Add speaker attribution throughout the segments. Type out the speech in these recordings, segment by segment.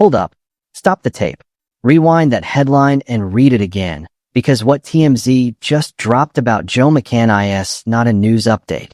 Speaker 1: Hold up. Stop the tape. Rewind that headline and read it again, because what TMZ just dropped about Joe McCann is not a news update.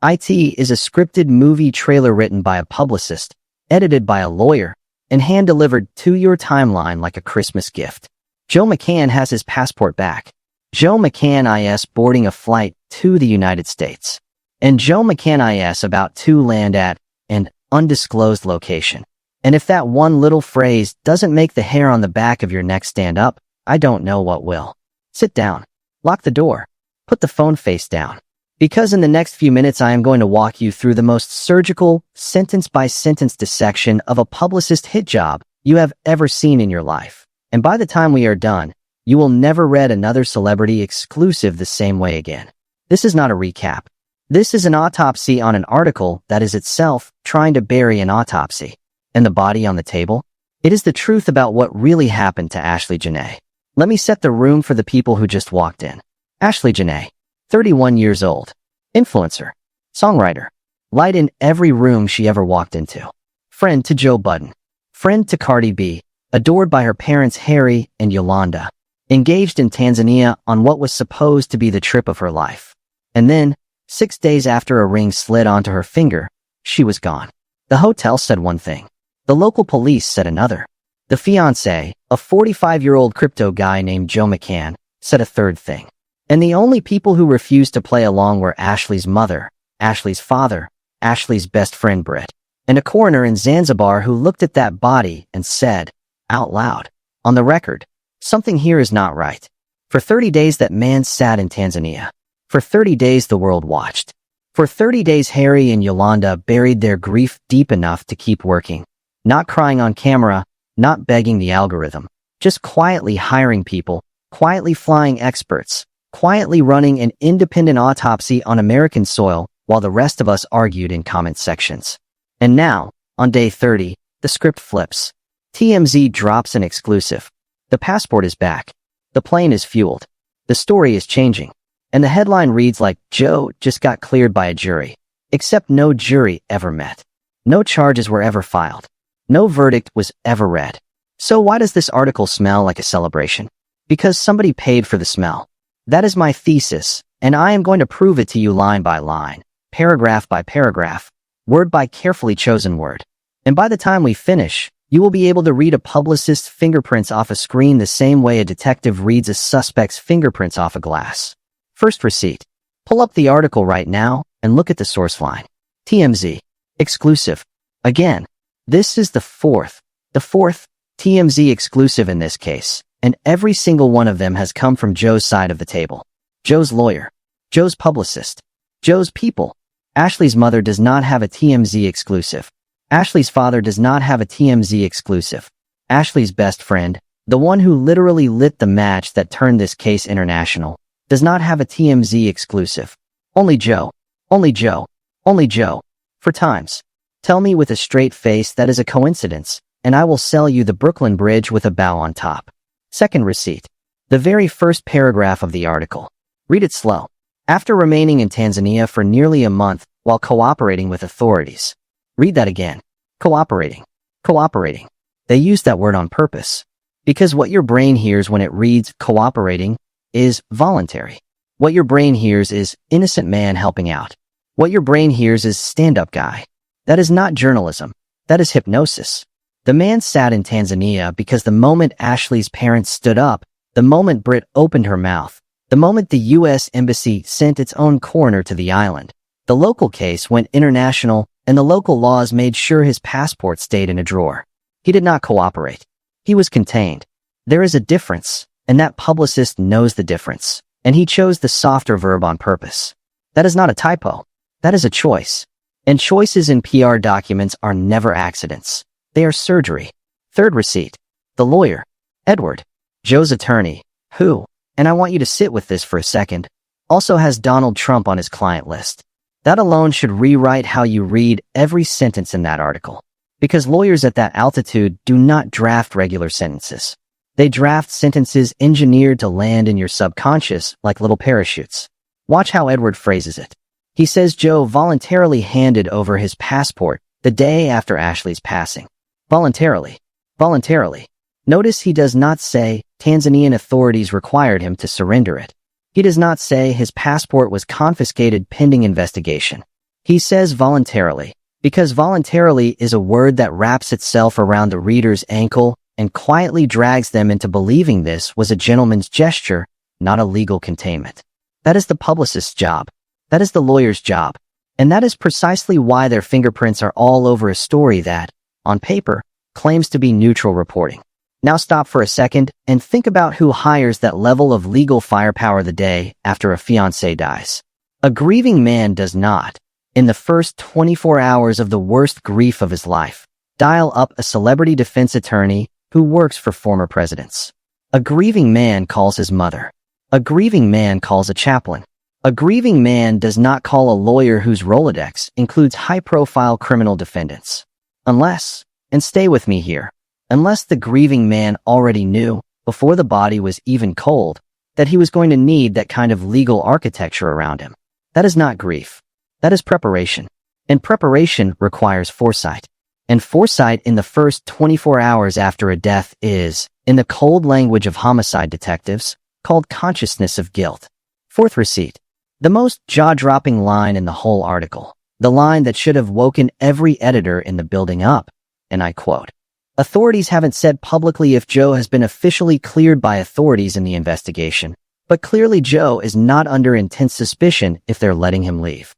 Speaker 1: It is a scripted movie trailer written by a publicist, edited by a lawyer, and hand-delivered to your timeline like a Christmas gift. Joe McCann has his passport back. Joe McCann is boarding a flight to the United States. And Joe McCann is about to land at an undisclosed location. And if that one little phrase doesn't make the hair on the back of your neck stand up, I don't know what will. Sit down. Lock the door. Put the phone face down. Because in the next few minutes I am going to walk you through the most surgical, sentence-by-sentence dissection of a publicist hit job you have ever seen in your life. And by the time we are done, you will never read another celebrity exclusive the same way again. This is not a recap. This is an autopsy on an article that is itself trying to bury an autopsy. And the body on the table? It is the truth about what really happened to Ashley Janae. Let me set the room for the people who just walked in. Ashley Janae, 31 years old, influencer, songwriter, light in every room she ever walked into. Friend to Joe Budden, friend to Cardi B, adored by her parents Harry and Yolanda, engaged in Tanzania on what was supposed to be the trip of her life. And then, 6 days after a ring slid onto her finger, she was gone. The hotel said one thing. The local police said another. The fiancé, a 45-year-old crypto guy named Joe McCann, said a third thing. And the only people who refused to play along were Ashley's mother, Ashley's father, Ashley's best friend Britt, and a coroner in Zanzibar who looked at that body and said, out loud, on the record, something here is not right. For 30 days that man sat in Tanzania. For 30 days the world watched. For 30 days Harry and Yolanda buried their grief deep enough to keep working. Not crying on camera, not begging the algorithm, just quietly hiring people, quietly flying experts, quietly running an independent autopsy on American soil while the rest of us argued in comment sections. And now, on day 30, the script flips. TMZ drops an exclusive. The passport is back. The plane is fueled. The story is changing. And the headline reads like Joe just got cleared by a jury. Except no jury ever met. No charges were ever filed. No verdict was ever read. So why does this article smell like a celebration? Because somebody paid for the smell. That is my thesis, and I am going to prove it to you line by line, paragraph by paragraph, word by carefully chosen word. And by the time we finish, you will be able to read a publicist's fingerprints off a screen the same way a detective reads a suspect's fingerprints off a glass. First receipt. Pull up the article right now and look at the source line. TMZ. Exclusive. Again. This is the fourth TMZ exclusive in this case, and every single one of them has come from Joe's side of the table. Joe's lawyer, Joe's publicist, Joe's people. Ashley's mother does not have a TMZ exclusive. Ashley's father does not have a TMZ exclusive. Ashley's best friend, the one who literally lit the match that turned this case international, does not have a TMZ exclusive. Only Joe. Only Joe. Only Joe. For times. Tell me with a straight face that is a coincidence, and I will sell you the Brooklyn Bridge with a bow on top. Second receipt. The very first paragraph of the article. Read it slow. After remaining in Tanzania for nearly a month while cooperating with authorities. Read that again. Cooperating. Cooperating. They use that word on purpose. Because what your brain hears when it reads cooperating is voluntary. What your brain hears is innocent man helping out. What your brain hears is stand-up guy. That is not journalism. That is hypnosis. The man sat in Tanzania because the moment Ashley's parents stood up, the moment Britt opened her mouth, the moment the U.S. Embassy sent its own coroner to the island, the local case went international and the local laws made sure his passport stayed in a drawer. He did not cooperate. He was contained. There is a difference, and that publicist knows the difference, and he chose the softer verb on purpose. That is not a typo. That is a choice. And choices in PR documents are never accidents. They are surgery. Third receipt. The lawyer, Edward, Joe's attorney, who, and I want you to sit with this for a second, also has Donald Trump on his client list. That alone should rewrite how you read every sentence in that article. Because lawyers at that altitude do not draft regular sentences. They draft sentences engineered to land in your subconscious like little parachutes. Watch how Edward phrases it. He says Joe voluntarily handed over his passport the day after Ashley's passing. Voluntarily. Voluntarily. Notice he does not say Tanzanian authorities required him to surrender it. He does not say his passport was confiscated pending investigation. He says voluntarily, because voluntarily is a word that wraps itself around the reader's ankle and quietly drags them into believing this was a gentleman's gesture, not a legal containment. That is the publicist's job. That is the lawyer's job. And that is precisely why their fingerprints are all over a story that, on paper, claims to be neutral reporting. Now stop for a second and think about who hires that level of legal firepower the day after a fiancé dies. A grieving man does not, in the first 24 hours of the worst grief of his life, dial up a celebrity defense attorney who works for former presidents. A grieving man calls his mother. A grieving man calls a chaplain. A grieving man does not call a lawyer whose Rolodex includes high-profile criminal defendants. Unless, and stay with me here, unless the grieving man already knew, before the body was even cold, that he was going to need that kind of legal architecture around him. That is not grief. That is preparation. And preparation requires foresight. And foresight in the first 24 hours after a death is, in the cold language of homicide detectives, called consciousness of guilt. Fourth receipt. The most jaw-dropping line in the whole article. The line that should have woken every editor in the building up. And I quote, "Authorities haven't said publicly if Joe has been officially cleared by authorities in the investigation, but clearly Joe is not under intense suspicion if they're letting him leave."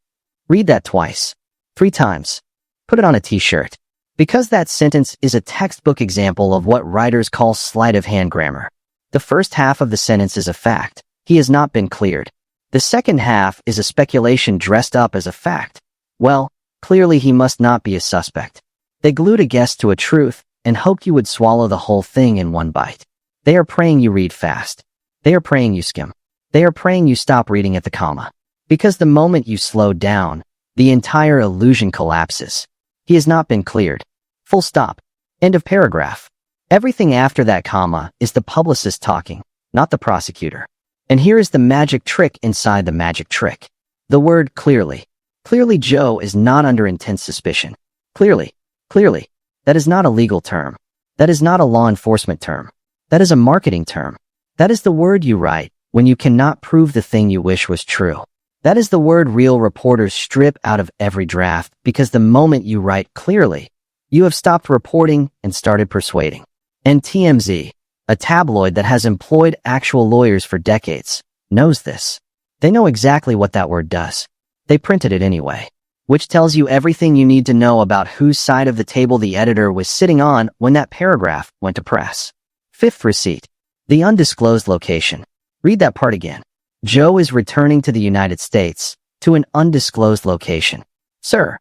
Speaker 1: Read that twice. 3 times. Put it on a t-shirt. Because that sentence is a textbook example of what writers call sleight of hand grammar. The first half of the sentence is a fact. He has not been cleared. The second half is a speculation dressed up as a fact. Well, clearly he must not be a suspect. They glued a guess to a truth and hoped you would swallow the whole thing in one bite. They are praying you read fast. They are praying you skim. They are praying you stop reading at the comma. Because the moment you slow down, the entire illusion collapses. He has not been cleared. Full stop. End of paragraph. Everything after that comma is the publicist talking, not the prosecutor. And here is the magic trick inside the magic trick. The word clearly. Clearly Joe is not under intense suspicion. Clearly. Clearly. That is not a legal term. That is not a law enforcement term. That is a marketing term. That is the word you write when you cannot prove the thing you wish was true. That is the word real reporters strip out of every draft because the moment you write clearly, you have stopped reporting and started persuading. And TMZ, a tabloid that has employed actual lawyers for decades, knows this. They know exactly what that word does. They printed it anyway, which tells you everything you need to know about whose side of the table the editor was sitting on when that paragraph went to press. Fifth receipt. The undisclosed location. Read that part again. Joe is returning to the United States, to an undisclosed location. Sir,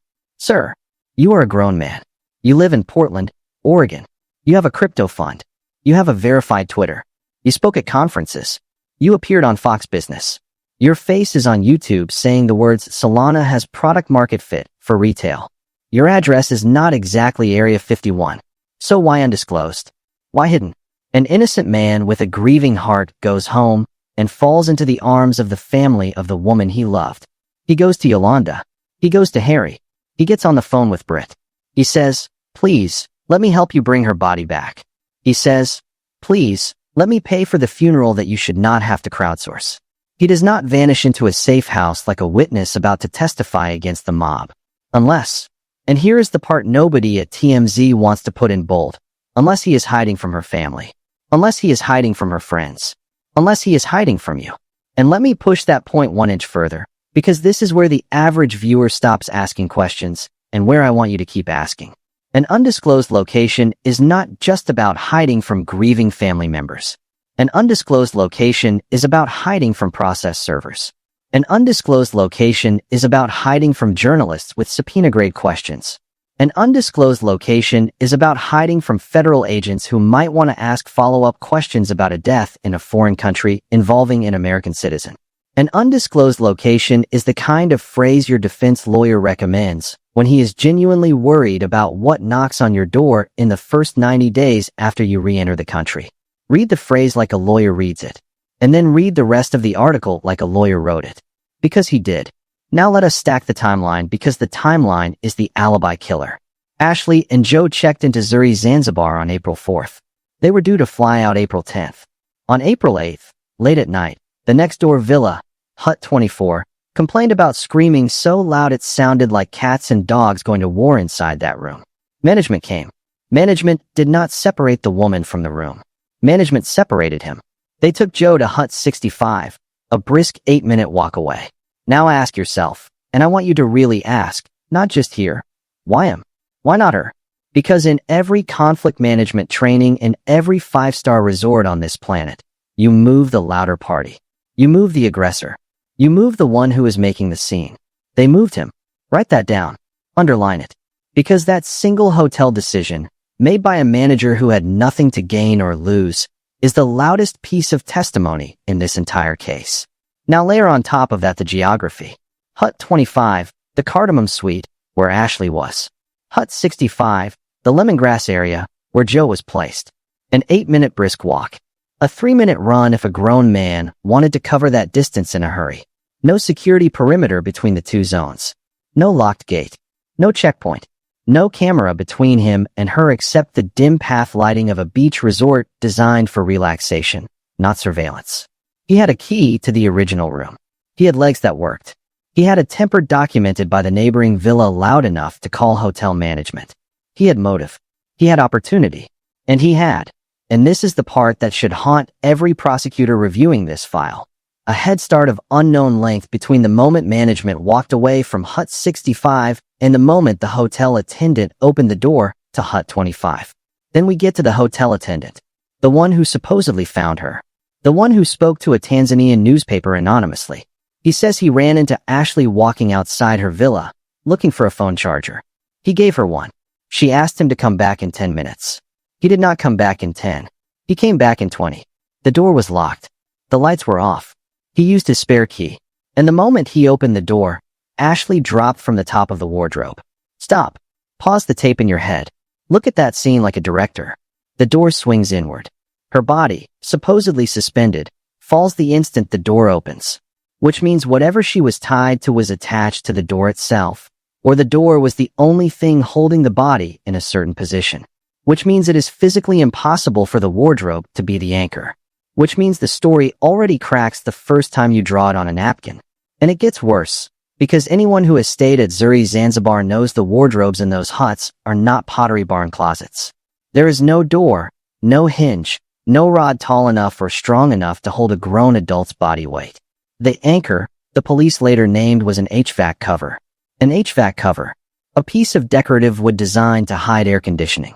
Speaker 1: you are a grown man. You live in Portland, Oregon. You have a crypto fund. You have a verified Twitter. You spoke at conferences. You appeared on Fox Business. Your face is on YouTube saying the words Solana has product market fit for retail. Your address is not exactly Area 51. So why undisclosed? Why hidden? An innocent man with a grieving heart goes home and falls into the arms of the family of the woman he loved. He goes to Yolanda. He goes to Harry. He gets on the phone with Britt. He says, "Please, let me help you bring her body back." He says, "Please, let me pay for the funeral that you should not have to crowdsource." He does not vanish into a safe house like a witness about to testify against the mob. Unless, and here is the part nobody at TMZ wants to put in bold, unless he is hiding from her family. Unless he is hiding from her friends. Unless he is hiding from you. And let me push that point 1 inch further, because this is where the average viewer stops asking questions and where I want you to keep asking. An undisclosed location is not just about hiding from grieving family members. An undisclosed location is about hiding from process servers. An undisclosed location is about hiding from journalists with subpoena-grade questions. An undisclosed location is about hiding from federal agents who might want to ask follow-up questions about a death in a foreign country involving an American citizen. An undisclosed location is the kind of phrase your defense lawyer recommends when he is genuinely worried about what knocks on your door in the first 90 days after you re-enter the country. Read the phrase like a lawyer reads it, and then read the rest of the article like a lawyer wrote it. Because he did. Now let us stack the timeline because the timeline is the alibi killer. Ashlee and Joe checked into Zuri Zanzibar on April 4th. They were due to fly out April 10th. On April 8th, late at night, the next-door villa, Hut 24, complained about screaming so loud it sounded like cats and dogs going to war inside that room. Management came. Management did not separate the woman from the room. Management separated him. They took Joe to Hut 65, a brisk 8-minute walk away. Now ask yourself, and I want you to really ask, not just here, why him? Why not her? Because in every conflict management training in every 5-star resort on this planet, you move the louder party. You move the aggressor. You move the one who is making the scene. They moved him. Write that down. Underline it. Because that single hotel decision, made by a manager who had nothing to gain or lose, is the loudest piece of testimony in this entire case. Now layer on top of that the geography. Hut 25, the Cardamom Suite, where Ashlee was. Hut 65, the lemongrass area, where Joe was placed. An 8-minute brisk walk. A 3-minute run if a grown man wanted to cover that distance in a hurry. No security perimeter between the two zones. No locked gate. No checkpoint. No camera between him and her except the dim path lighting of a beach resort designed for relaxation, not surveillance. He had a key to the original room. He had legs that worked. He had a temper documented by the neighboring villa loud enough to call hotel management. He had motive. He had opportunity. And he had. And this is the part that should haunt every prosecutor reviewing this file. A head start of unknown length between the moment management walked away from Hut 65 and the moment the hotel attendant opened the door to Hut 25. Then we get to the hotel attendant, the one who supposedly found her, the one who spoke to a Tanzanian newspaper anonymously. He says he ran into Ashlee walking outside her villa, looking for a phone charger. He gave her one. She asked him to come back in 10 minutes. He did not come back in 10. He came back in 20. The door was locked. The lights were off. He used his spare key. And the moment he opened the door, Ashlee dropped from the top of the wardrobe. Stop. Pause the tape in your head. Look at that scene like a director. The door swings inward. Her body, supposedly suspended, falls the instant the door opens. Which means whatever she was tied to was attached to the door itself, or the door was the only thing holding the body in a certain position. Which means it is physically impossible for the wardrobe to be the anchor. Which means the story already cracks the first time you draw it on a napkin. And it gets worse, because anyone who has stayed at Zuri Zanzibar knows the wardrobes in those huts are not Pottery Barn closets. There is no door, no hinge, no rod tall enough or strong enough to hold a grown adult's body weight. The anchor, the police later named, was an HVAC cover. An HVAC cover, a piece of decorative wood designed to hide air conditioning.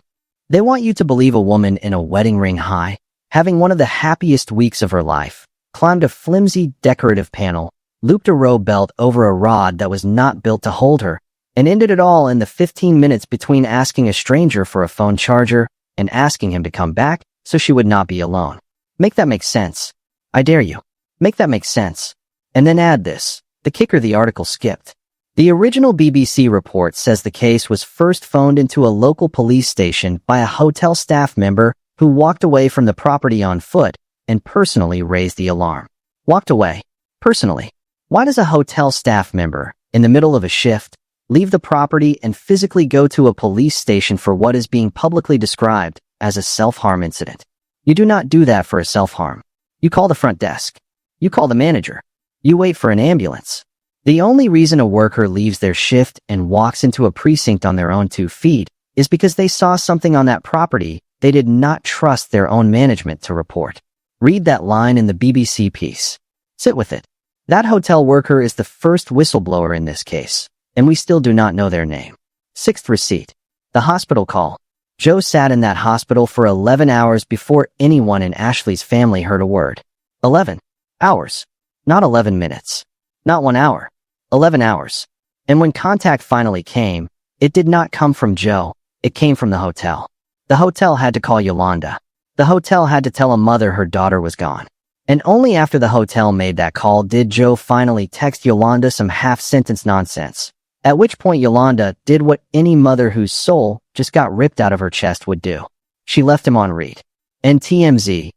Speaker 1: They want you to believe a woman in a wedding ring high, having one of the happiest weeks of her life, climbed a flimsy decorative panel, looped a row belt over a rod that was not built to hold her, and ended it all in the 15 minutes between asking a stranger for a phone charger and asking him to come back so she would not be alone. Make that make sense. I dare you. Make that make sense. And then add this, the kicker the article skipped. The original BBC report says the case was first phoned into a local police station by a hotel staff member who walked away from the property on foot and personally raised the alarm. Walked away. Personally. Why does a hotel staff member, in the middle of a shift, leave the property and physically go to a police station for what is being publicly described as a self-harm incident? You do not do that for a self-harm. You call the front desk. You call the manager. You wait for an ambulance. The only reason a worker leaves their shift and walks into a precinct on their own 2 feet is because they saw something on that property they did not trust their own management to report. Read that line in the BBC piece. Sit with it. That hotel worker is the first whistleblower in this case, and we still do not know their name. 6th receipt. The hospital call. Joe sat in that hospital for 11 hours before anyone in Ashlee's family heard a word. 11 hours. Not 11 minutes. Not 1 hour. 11 hours. And when contact finally came, it did not come from Joe, it came from the hotel. The hotel had to call Yolanda. The hotel had to tell a mother her daughter was gone. And only after the hotel made that call did Joe finally text Yolanda some half-sentence nonsense. At which point Yolanda did what any mother whose soul just got ripped out of her chest would do. She left him on read. And TMZ,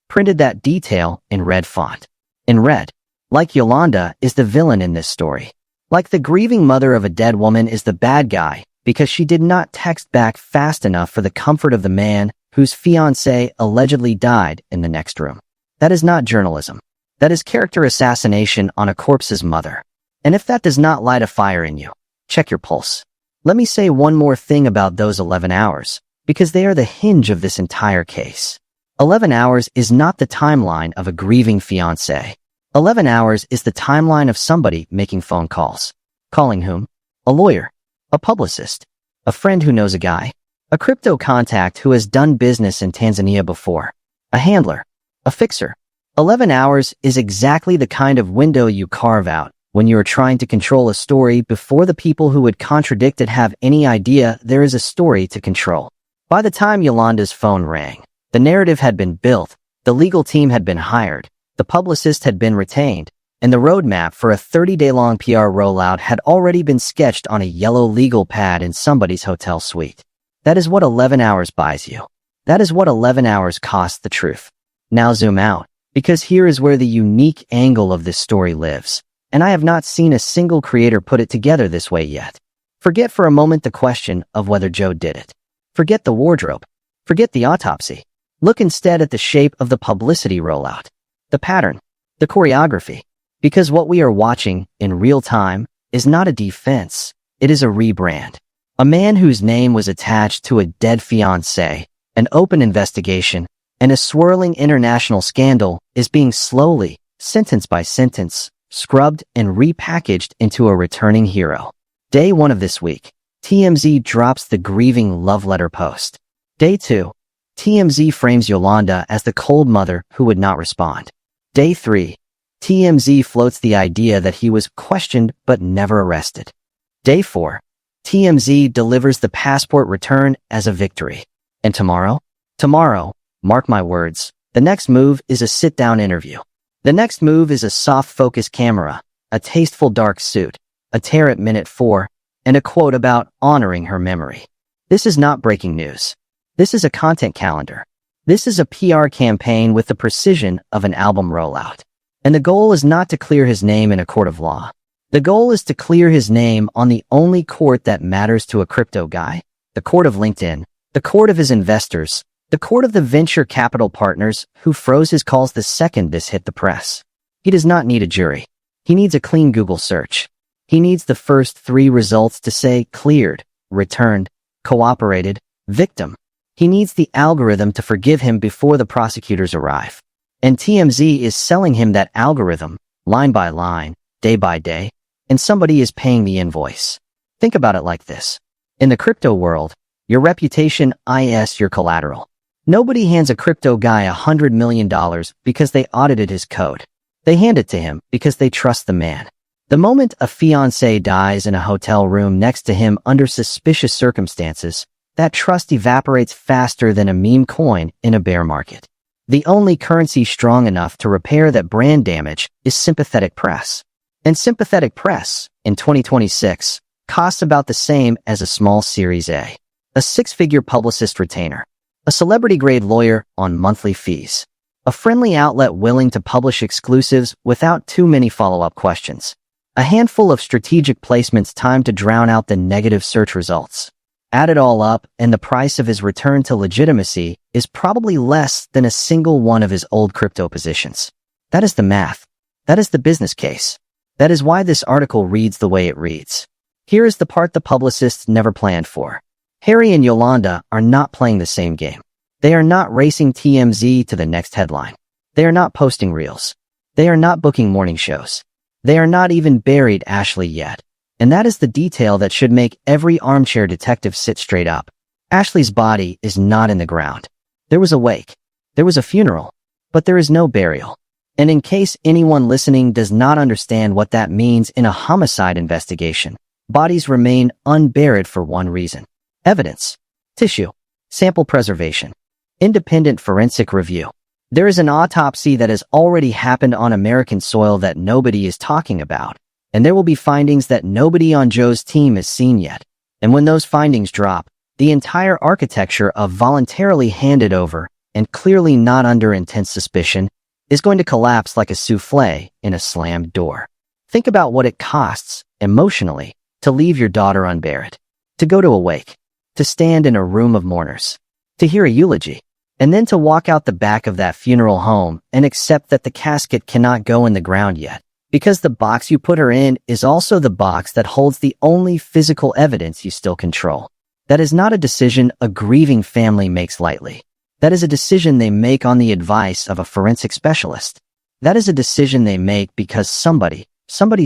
Speaker 1: printed that detail in red font. In red. Like Yolanda is the villain in this story. Like the grieving mother of a dead woman is the bad guy, because she did not text back fast enough for the comfort of the man whose fiancé allegedly died in the next room. That is not journalism. That is character assassination on a corpse's mother. And if that does not light a fire in you, check your pulse. Let me say one more thing about those 11 hours, because they are the hinge of this entire case. 11 hours is not the timeline of a grieving fiancé. 11 hours is the timeline of somebody making phone calls. Calling whom? A lawyer, a publicist, a friend who knows a guy, a crypto contact who has done business in Tanzania before, a handler, a fixer. 11 hours is exactly the kind of window you carve out when you are trying to control a story before the people who would contradict it have any idea there is a story to control. By the time Yolanda's phone rang, the narrative had been built, the legal team had been hired, the publicist had been retained, and the roadmap for a 30-day-long PR rollout had already been sketched on a yellow legal pad in somebody's hotel suite. That is what 11 hours buys you. That is what 11 hours costs the truth. Now zoom out, because here is where the unique angle of this story lives, and I have not seen a single creator put it together this way yet. Forget for a moment the question of whether Joe did it. Forget the wardrobe. Forget the autopsy. Look instead at the shape of the publicity rollout, the pattern, the choreography, because what we are watching in real time is not a defense, it is a rebrand. A man whose name was attached to a dead fiancé, an open investigation, and a swirling international scandal is being slowly, sentence by sentence, scrubbed and repackaged into a returning hero. Day 1 of this week, TMZ drops the grieving love letter post. Day 2, TMZ frames Yolanda as the cold mother who would not respond. Day 3, TMZ floats the idea that he was questioned but never arrested. Day 4, TMZ delivers the passport return as a victory. And tomorrow, mark my words, the next move is a sit-down interview. The next move is a soft-focus camera, a tasteful dark suit, a tear at minute 4, and a quote about honoring her memory. This is not breaking news. This is a content calendar. This is a PR campaign with the precision of an album rollout. And the goal is not to clear his name in a court of law. The goal is to clear his name on the only court that matters to a crypto guy, the court of LinkedIn, the court of his investors, the court of the venture capital partners who froze his calls the second this hit the press. He does not need a jury. He needs a clean Google search. He needs the first 3 results to say cleared, returned, cooperated, victim. He needs the algorithm to forgive him before the prosecutors arrive. And TMZ is selling him that algorithm, line by line, day by day, and somebody is paying the invoice. Think about it like this. In the crypto world, your reputation is your collateral. Nobody hands a crypto guy $100 million because they audited his code. They hand it to him because they trust the man. The moment a fiancé dies in a hotel room next to him under suspicious circumstances, that trust evaporates faster than a meme coin in a bear market. The only currency strong enough to repair that brand damage is sympathetic press. And sympathetic press, in 2026, costs about the same as a small Series A. A 6-figure publicist retainer. A celebrity-grade lawyer on monthly fees. A friendly outlet willing to publish exclusives without too many follow-up questions. A handful of strategic placements timed to drown out the negative search results. Add it all up, and the price of his return to legitimacy is probably less than a single one of his old crypto positions. That is the math. That is the business case. That is why this article reads the way it reads. Here is the part the publicists never planned for. Harry and Yolanda are not playing the same game. They are not racing TMZ to the next headline. They are not posting reels. They are not booking morning shows. They are not even buried Ashlee yet. And that is the detail that should make every armchair detective sit straight up. Ashlee's body is not in the ground. There was a wake. There was a funeral. But there is no burial. And in case anyone listening does not understand what that means in a homicide investigation, bodies remain unburied for one reason. Evidence. Tissue. Sample preservation. Independent forensic review. There is an autopsy that has already happened on American soil that nobody is talking about. And there will be findings that nobody on Joe's team has seen yet. And when those findings drop, the entire architecture of voluntarily handed over and clearly not under intense suspicion is going to collapse like a souffle in a slammed door. Think about what it costs, emotionally, to leave your daughter unburied. to go to a wake, to stand in a room of mourners, to hear a eulogy, and then to walk out the back of that funeral home and accept that the casket cannot go in the ground yet, because the box you put her in is also the box that holds the only physical evidence you still control. That is not a decision a grieving family makes lightly. That is a decision they make on the advice of a forensic specialist. That is a decision they make because somebody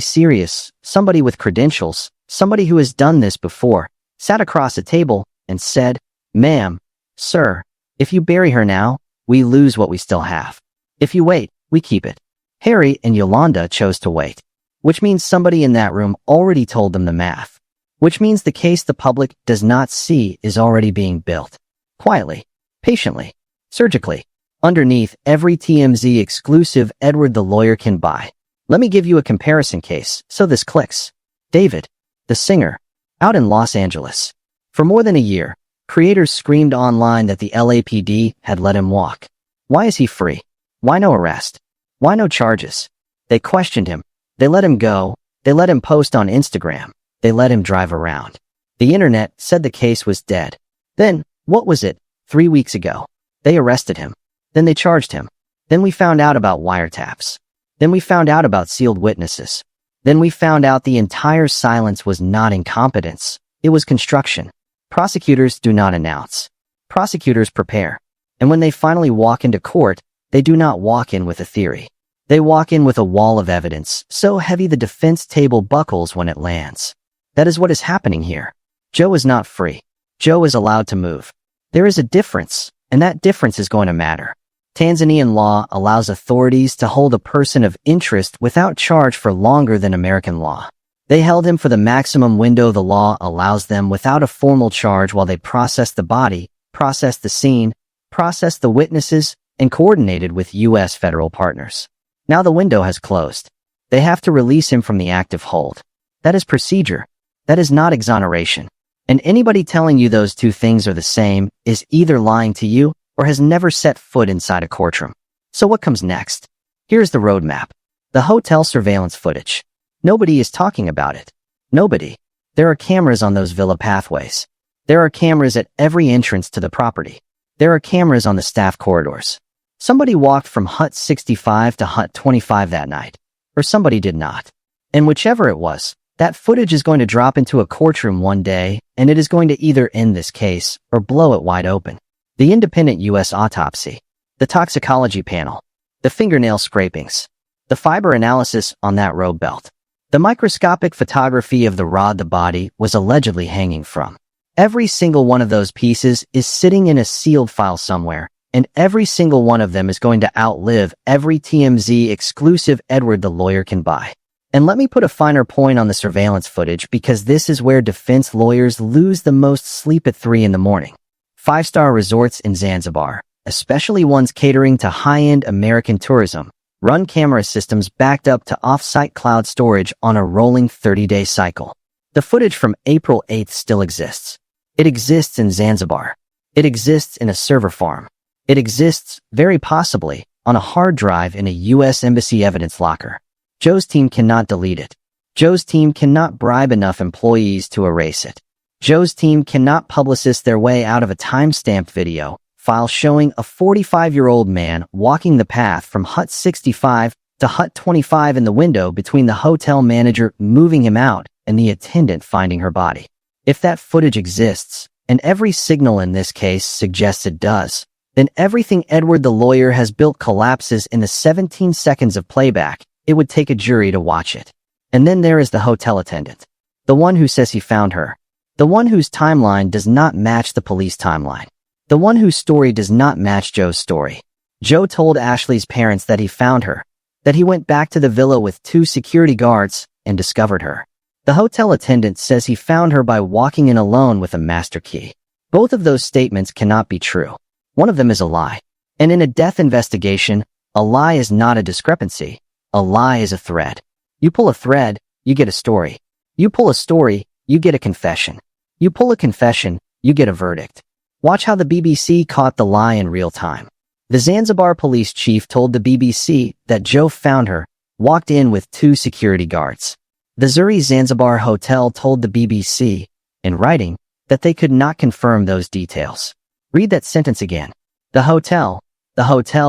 Speaker 1: serious, somebody with credentials, somebody who has done this before, sat across a table and said, "Ma'am, sir, if you bury her now, we lose what we still have. If you wait, we keep it." Harry and Yolanda chose to wait, which means somebody in that room already told them the math, which means the case the public does not see is already being built. Quietly, patiently, surgically, underneath every TMZ exclusive Edward the lawyer can buy. Let me give you a comparison case so this clicks. David, the singer, out in Los Angeles. For more than a year, creators screamed online that the LAPD had let him walk. Why is he free? Why no arrest? Why no charges? They questioned him. They let him go. They let him post on Instagram. They let him drive around. The internet said the case was dead. Then, what was it? 3 weeks ago, they arrested him. Then they charged him. Then we found out about wiretaps. Then we found out about sealed witnesses. Then we found out the entire silence was not incompetence. It was construction. Prosecutors do not announce. Prosecutors prepare. And when they finally walk into court, they do not walk in with a theory. They walk in with a wall of evidence, so heavy the defense table buckles when it lands. That is what is happening here. Joe is not free. Joe is allowed to move. There is a difference, and that difference is going to matter. Tanzanian law allows authorities to hold a person of interest without charge for longer than American law. They held him for the maximum window the law allows them without a formal charge while they processed the body, processed the scene, processed the witnesses, and coordinated with U.S. federal partners. Now the window has closed. They have to release him from the active hold. That is procedure. That is not exoneration. And anybody telling you those two things are the same is either lying to you or has never set foot inside a courtroom. So what comes next? Here's the roadmap. The hotel surveillance footage. Nobody is talking about it. Nobody. There are cameras on those villa pathways. There are cameras at every entrance to the property. There are cameras on the staff corridors. Somebody walked from Hut 65 to Hut 25 that night. Or somebody did not. And whichever it was, that footage is going to drop into a courtroom one day, and it is going to either end this case or blow it wide open. The independent U.S. autopsy, the toxicology panel, the fingernail scrapings, the fiber analysis on that robe belt, the microscopic photography of the rod the body was allegedly hanging from. Every single one of those pieces is sitting in a sealed file somewhere, and every single one of them is going to outlive every TMZ exclusive Edward the lawyer can buy. And let me put a finer point on the surveillance footage because this is where defense lawyers lose the most sleep at 3 in the morning. 5-star resorts in Zanzibar, especially ones catering to high-end American tourism, run camera systems backed up to off-site cloud storage on a rolling 30-day cycle. The footage from April 8th still exists. It exists in Zanzibar. It exists in a server farm. It exists, very possibly, on a hard drive in a U.S. Embassy evidence locker. Joe's team cannot delete it. Joe's team cannot bribe enough employees to erase it. Joe's team cannot publicist their way out of a time-stamped video file showing a 45-year-old man walking the path from Hut 65 to Hut 25 in the window between the hotel manager moving him out and the attendant finding her body. If that footage exists, and every signal in this case suggests it does, then everything Edward the lawyer has built collapses in the 17 seconds of playback. It would take a jury to watch it. And then there is the hotel attendant. The one who says he found her. The one whose timeline does not match the police timeline. The one whose story does not match Joe's story. Joe told Ashlee's parents that he found her, that he went back to the villa with 2 security guards and discovered her. The hotel attendant says he found her by walking in alone with a master key. Both of those statements cannot be true. One of them is a lie. And in a death investigation, a lie is not a discrepancy. A lie is a thread. You pull a thread, you get a story. You pull a story, you get a confession. You pull a confession, you get a verdict. Watch how the BBC caught the lie in real time. The Zanzibar police chief told the BBC that Joe found her, walked in with 2 security guards. The Zuri Zanzibar hotel told the BBC, in writing, that they could not confirm those details. Read that sentence again. The hotel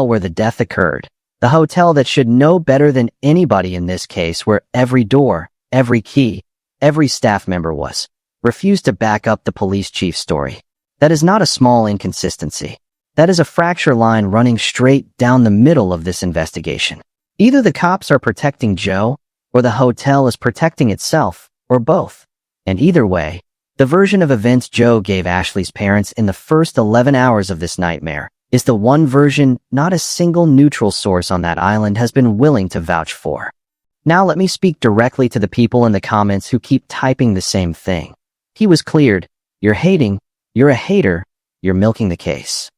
Speaker 1: where the death occurred, the hotel that should know better than anybody in this case, where every door, every key, every staff member was, refused to back up the police chief's story. That is not a small inconsistency. That is a fracture line running straight down the middle of this investigation. Either the cops are protecting Joe, or the hotel is protecting itself, or both. And either way, the version of events Joe gave Ashlee's parents in the first 11 hours of this nightmare is the one version not a single neutral source on that island has been willing to vouch for. Now let me speak directly to the people in the comments who keep typing the same thing. He was cleared. You're hating. You're a hater. You're milking the case.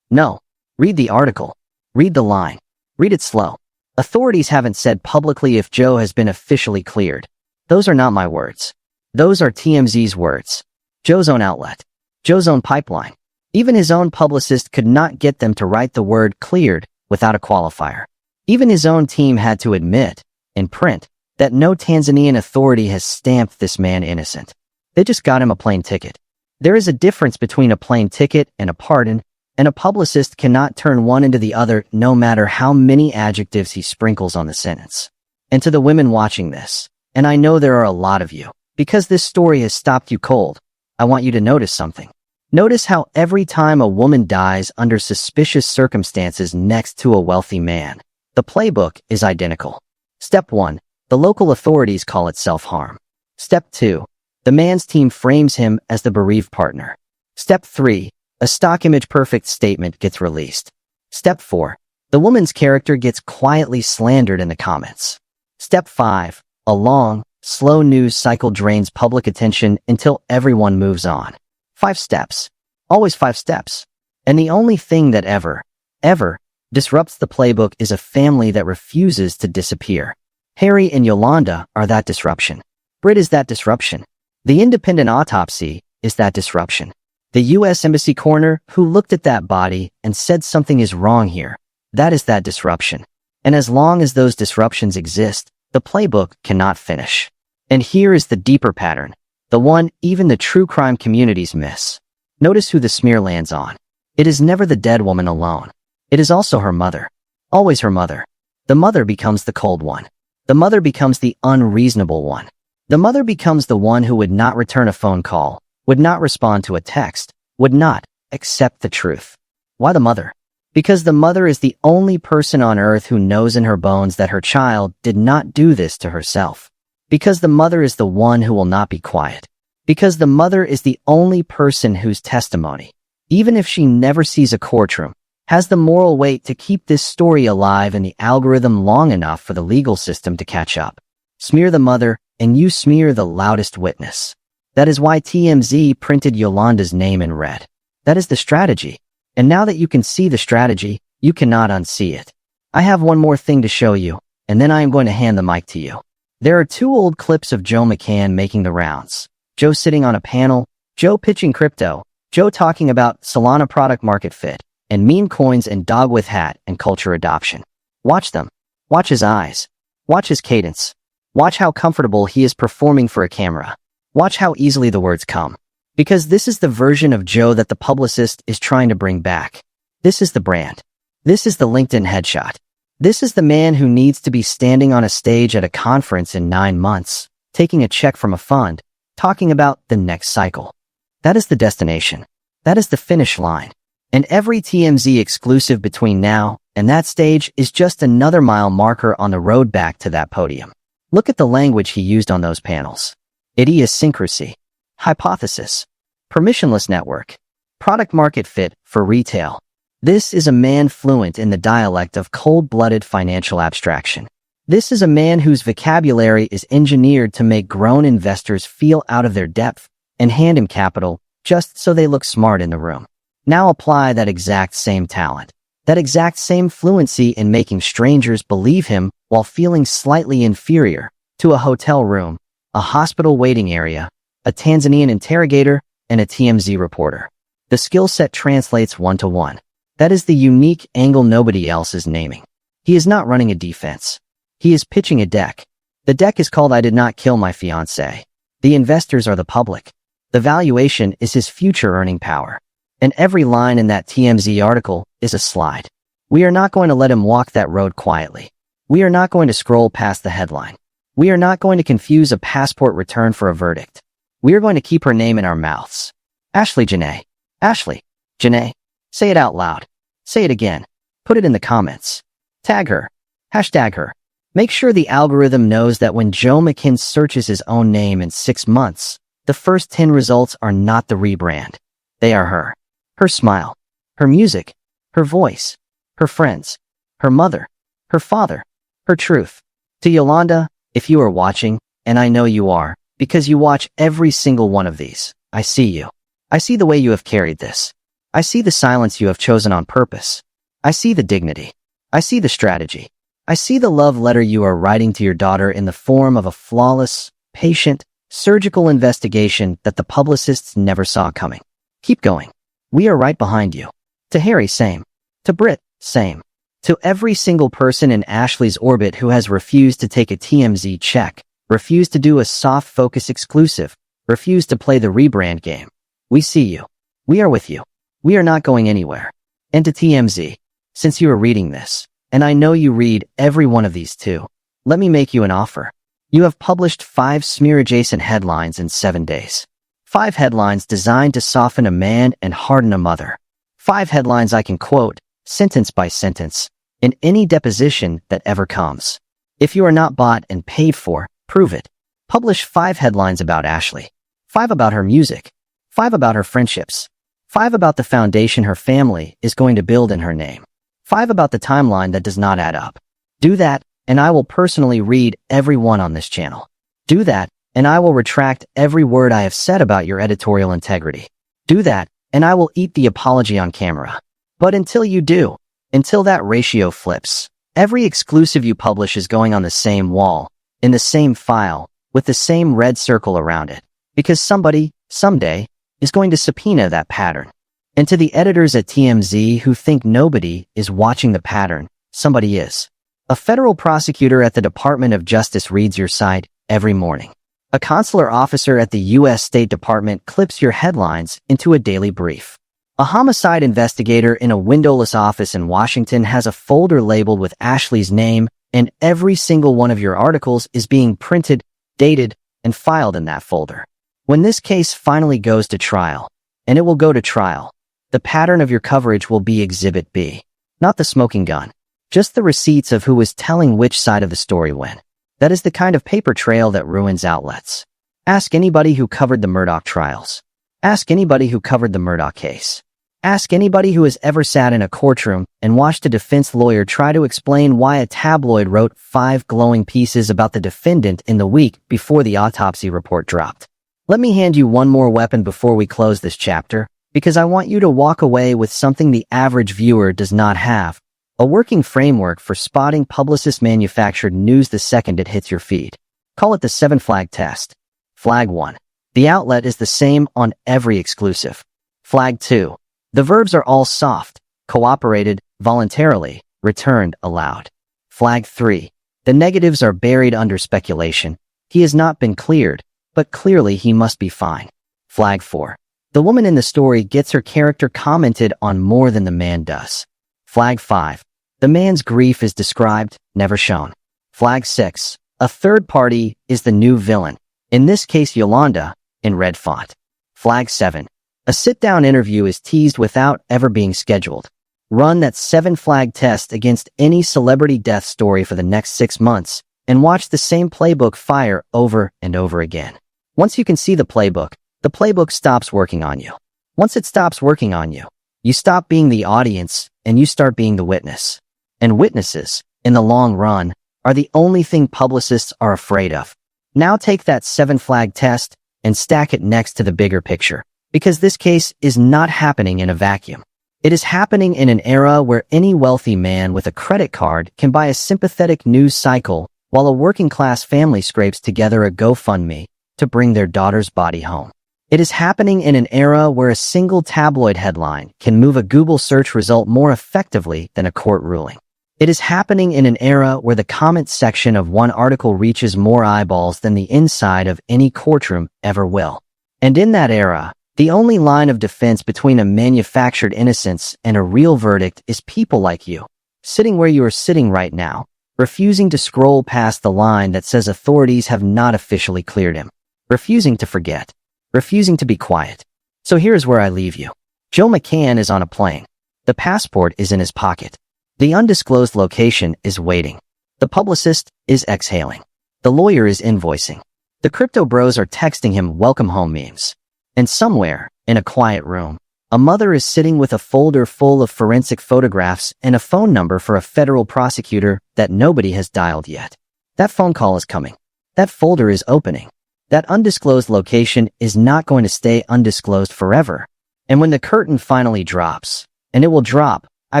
Speaker 1: No. Read the article. Read the line. Read it slow. Authorities haven't said publicly if Joe has been officially cleared. Those are not my words. Those are TMZ's words. Joe's own outlet. Joe's own pipeline. Even his own publicist could not get them to write the word cleared without a qualifier. Even his own team had to admit, in print, that no Tanzanian authority has stamped this man innocent. They just got him a plane ticket. There is a difference between a plane ticket and a pardon, and a publicist cannot turn one into the other no matter how many adjectives he sprinkles on the sentence. And to the women watching this, and I know there are a lot of you, because this story has stopped you cold, I want you to notice something. Notice how every time a woman dies under suspicious circumstances next to a wealthy man, the playbook is identical. Step 1. The local authorities call it self-harm. Step 2. The man's team frames him as the bereaved partner. Step 3. A stock image perfect statement gets released. Step 4. The woman's character gets quietly slandered in the comments. Step 5. A long, slow news cycle drains public attention until everyone moves on. 5 steps. Always 5 steps. And the only thing that ever disrupts the playbook is a family that refuses to disappear. Harry and Yolanda are that disruption. Brit is that disruption. The independent autopsy is that disruption. The U.S. Embassy coroner who looked at that body and said something is wrong here, that is that disruption. And as long as those disruptions exist, the playbook cannot finish. And here is the deeper pattern, the one even the true crime communities miss. Notice who the smear lands on. It is never the dead woman alone. It is also her mother. Always her mother. The mother becomes the cold one. The mother becomes the unreasonable one. The mother becomes the one who would not return a phone call, would not respond to a text, would not accept the truth. Why the mother? Because the mother is the only person on earth who knows in her bones that her child did not do this to herself. Because the mother is the one who will not be quiet. Because the mother is the only person whose testimony, even if she never sees a courtroom, has the moral weight to keep this story alive in the algorithm long enough for the legal system to catch up. Smear the mother, and you smear the loudest witness. That is why TMZ printed Yolanda's name in red. That is the strategy. And now that you can see the strategy, you cannot unsee it. I have one more thing to show you, and then I am going to hand the mic to you. There are 2 old clips of Joe McCann making the rounds. Joe sitting on a panel, Joe pitching crypto, Joe talking about Solana product market fit, and meme coins and dog with hat and culture adoption. Watch them. Watch his eyes. Watch his cadence. Watch how comfortable he is performing for a camera. Watch how easily the words come. Because this is the version of Joe that the publicist is trying to bring back. This is the brand. This is the LinkedIn headshot. This is the man who needs to be standing on a stage at a conference in 9 months, taking a check from a fund, talking about the next cycle. That is the destination. That is the finish line. And every TMZ exclusive between now and that stage is just another mile marker on the road back to that podium. Look at the language he used on those panels. Idiosyncrasy, hypothesis, permissionless network, product market fit for retail. This is a man fluent in the dialect of cold-blooded financial abstraction. This is a man whose vocabulary is engineered to make grown investors feel out of their depth and hand him capital just so they look smart in the room. Now apply that exact same talent, that exact same fluency in making strangers believe him while feeling slightly inferior to a hotel room, a hospital waiting area, a Tanzanian interrogator, and a TMZ reporter. The skill set translates 1-to-1. That is the unique angle nobody else is naming. He is not running a defense. He is pitching a deck. The deck is called I Did Not Kill My Fiancé. The investors are the public. The valuation is his future earning power. And every line in that TMZ article is a slide. We are not going to let him walk that road quietly. We are not going to scroll past the headline. We are not going to confuse a passport return for a verdict. We are going to keep her name in our mouths. Ashley Janae. Ashley Janae. Say it out loud. Say it again. Put it in the comments. Tag her. Hashtag her. Make sure the algorithm knows that when Joe McCann searches his own name in 6 months, the first 10 results are not the rebrand. They are her. Her smile. Her music. Her voice. Her friends. Her mother. Her father. Her truth. To Yolanda, if you are watching, and I know you are, because you watch every single one of these, I see you. I see the way you have carried this. I see the silence you have chosen on purpose. I see the dignity. I see the strategy. I see the love letter you are writing to your daughter in the form of a flawless, patient, surgical investigation that the publicists never saw coming. Keep going. We are right behind you. To Harry, same. To Britt, same. To every single person in Ashlee's orbit who has refused to take a TMZ check, refused to do a soft focus exclusive, refused to play the rebrand game. We see you. We are with you. We are not going anywhere. And to TMZ, since you are reading this, and I know you read every one of these too, let me make you an offer. You have published 5 smear-adjacent headlines in 7 days. 5 headlines designed to soften a man and harden a mother. 5 headlines I can quote, sentence by sentence, in any deposition that ever comes. If you are not bought and paid for, prove it. Publish 5 headlines about Ashlee. 5 about her music. 5 about her friendships. 5 about the foundation her family is going to build in her name. 5 about the timeline that does not add up. Do that, and I will personally read every one on this channel. Do that, and I will retract every word I have said about your editorial integrity. Do that, and I will eat the apology on camera. But until you do, until that ratio flips, every exclusive you publish is going on the same wall, in the same file, with the same red circle around it. Because somebody, someday, is going to subpoena that pattern. And to the editors at TMZ who think nobody is watching the pattern, somebody is. A federal prosecutor at the Department of Justice reads your site every morning. A consular officer at the U.S. State Department clips your headlines into a daily brief. A homicide investigator in a windowless office in Washington has a folder labeled with Ashlee's name, and every single one of your articles is being printed, dated, and filed in that folder. When this case finally goes to trial, and it will go to trial, the pattern of your coverage will be Exhibit B. Not the smoking gun. Just the receipts of who was telling which side of the story when. That is the kind of paper trail that ruins outlets. Ask anybody who covered the Murdoch trials. Ask anybody who covered the Murdoch case. Ask anybody who has ever sat in a courtroom and watched a defense lawyer try to explain why a tabloid wrote 5 glowing pieces about the defendant in the week before the autopsy report dropped. Let me hand you one more weapon before we close this chapter, because I want you to walk away with something the average viewer does not have. A working framework for spotting publicist-manufactured news the second it hits your feed. Call it the 7-flag test. Flag 1. The outlet is the same on every exclusive. Flag 2. The verbs are all soft, cooperated, voluntarily, returned, allowed. Flag 3. The negatives are buried under speculation. He has not been cleared, but clearly he must be fine. Flag 4. The woman in the story gets her character commented on more than the man does. Flag 5. The man's grief is described, never shown. Flag 6. A third party is the new villain. In this case, Yolanda, in red font. Flag 7. A sit-down interview is teased without ever being scheduled. Run that 7-flag test against any celebrity death story for the next 6 months and watch the same playbook fire over and over again. Once you can see the playbook stops working on you. Once it stops working on you, you stop being the audience and you start being the witness. And witnesses, in the long run, are the only thing publicists are afraid of. Now take that 7-flag test and stack it next to the bigger picture. Because this case is not happening in a vacuum. It is happening in an era where any wealthy man with a credit card can buy a sympathetic news cycle while a working-class family scrapes together a GoFundMe to bring their daughter's body home. It is happening in an era where a single tabloid headline can move a Google search result more effectively than a court ruling. It is happening in an era where the comment section of one article reaches more eyeballs than the inside of any courtroom ever will. And in that era, the only line of defense between a manufactured innocence and a real verdict is people like you, sitting where you are sitting right now, refusing to scroll past the line that says authorities have not officially cleared him, refusing to forget, refusing to be quiet. So here's where I leave you. Joe McCann is on a plane. The passport is in his pocket. The undisclosed location is waiting. The publicist is exhaling. The lawyer is invoicing. The crypto bros are texting him welcome home memes. And somewhere, in a quiet room, a mother is sitting with a folder full of forensic photographs and a phone number for a federal prosecutor that nobody has dialed yet. That phone call is coming. That folder is opening. That undisclosed location is not going to stay undisclosed forever. And when the curtain finally drops, and it will drop, I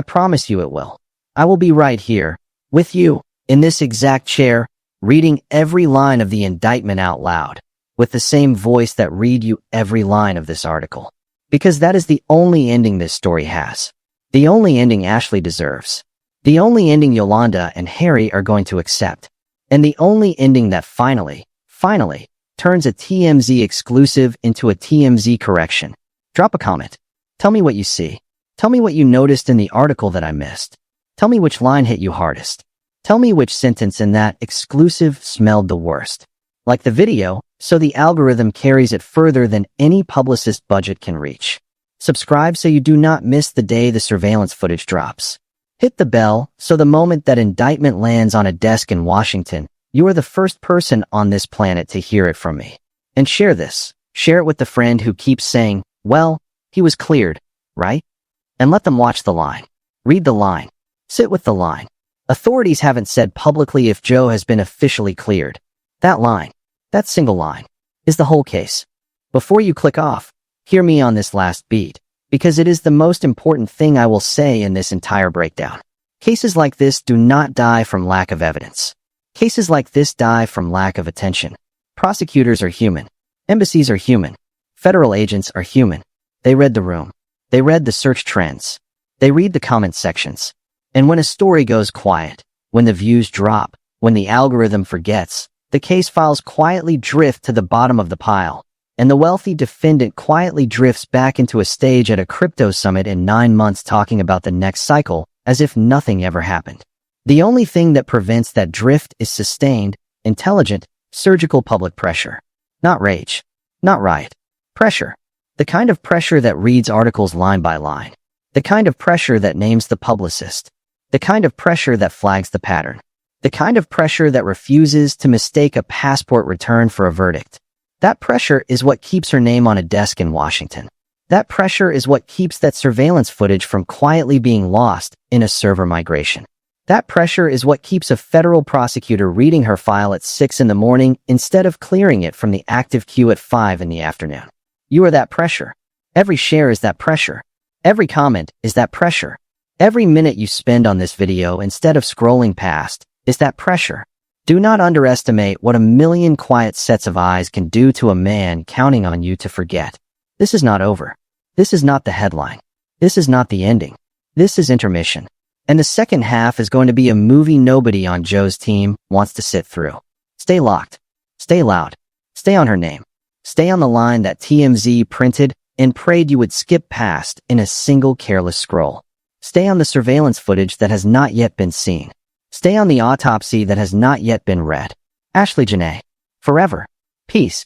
Speaker 1: promise you it will, I will be right here, with you, in this exact chair, reading every line of the indictment out loud, with the same voice that read you every line of this article. Because that is the only ending this story has. The only ending Ashlee deserves. The only ending Yolanda and Harry are going to accept. And the only ending that finally, turns a TMZ exclusive into a TMZ correction. Drop a comment. Tell me what you see. Tell me what you noticed in the article that I missed. Tell me which line hit you hardest. Tell me which sentence in that exclusive smelled the worst. Like the video, so the algorithm carries it further than any publicist budget can reach. Subscribe so you do not miss the day the surveillance footage drops. Hit the bell so the moment that indictment lands on a desk in Washington, you are the first person on this planet to hear it from me. And share this. Share it with the friend who keeps saying, well, he was cleared, right? And let them watch the line. Read the line. Sit with the line. Authorities haven't said publicly if Joe has been officially cleared. That line, that single line, is the whole case. Before you click off, hear me on this last beat, because it is the most important thing I will say in this entire breakdown. Cases like this do not die from lack of evidence. Cases like this die from lack of attention. Prosecutors are human. Embassies are human. Federal agents are human. They read the room. They read the search trends. They read the comment sections. And when a story goes quiet, when the views drop, when the algorithm forgets, the case files quietly drift to the bottom of the pile, and the wealthy defendant quietly drifts back into a stage at a crypto summit in 9 months talking about the next cycle as if nothing ever happened. The only thing that prevents that drift is sustained, intelligent, surgical public pressure. Not rage. Not riot. Pressure. The kind of pressure that reads articles line by line. The kind of pressure that names the publicist. The kind of pressure that flags the pattern. The kind of pressure that refuses to mistake a passport return for a verdict. That pressure is what keeps her name on a desk in Washington. That pressure is what keeps that surveillance footage from quietly being lost in a server migration. That pressure is what keeps a federal prosecutor reading her file at 6 in the morning instead of clearing it from the active queue at 5 in the afternoon. You are that pressure. Every share is that pressure. Every comment is that pressure. Every minute you spend on this video instead of scrolling past is that pressure. Do not underestimate what a million quiet sets of eyes can do to a man counting on you to forget. This is not over. This is not the headline. This is not the ending. This is intermission. And the second half is going to be a movie nobody on Joe's team wants to sit through. Stay locked. Stay loud. Stay on her name. Stay on the line that TMZ printed and prayed you would skip past in a single careless scroll. Stay on the surveillance footage that has not yet been seen. Stay on the autopsy that has not yet been read. Ashley Janae. Forever. Peace.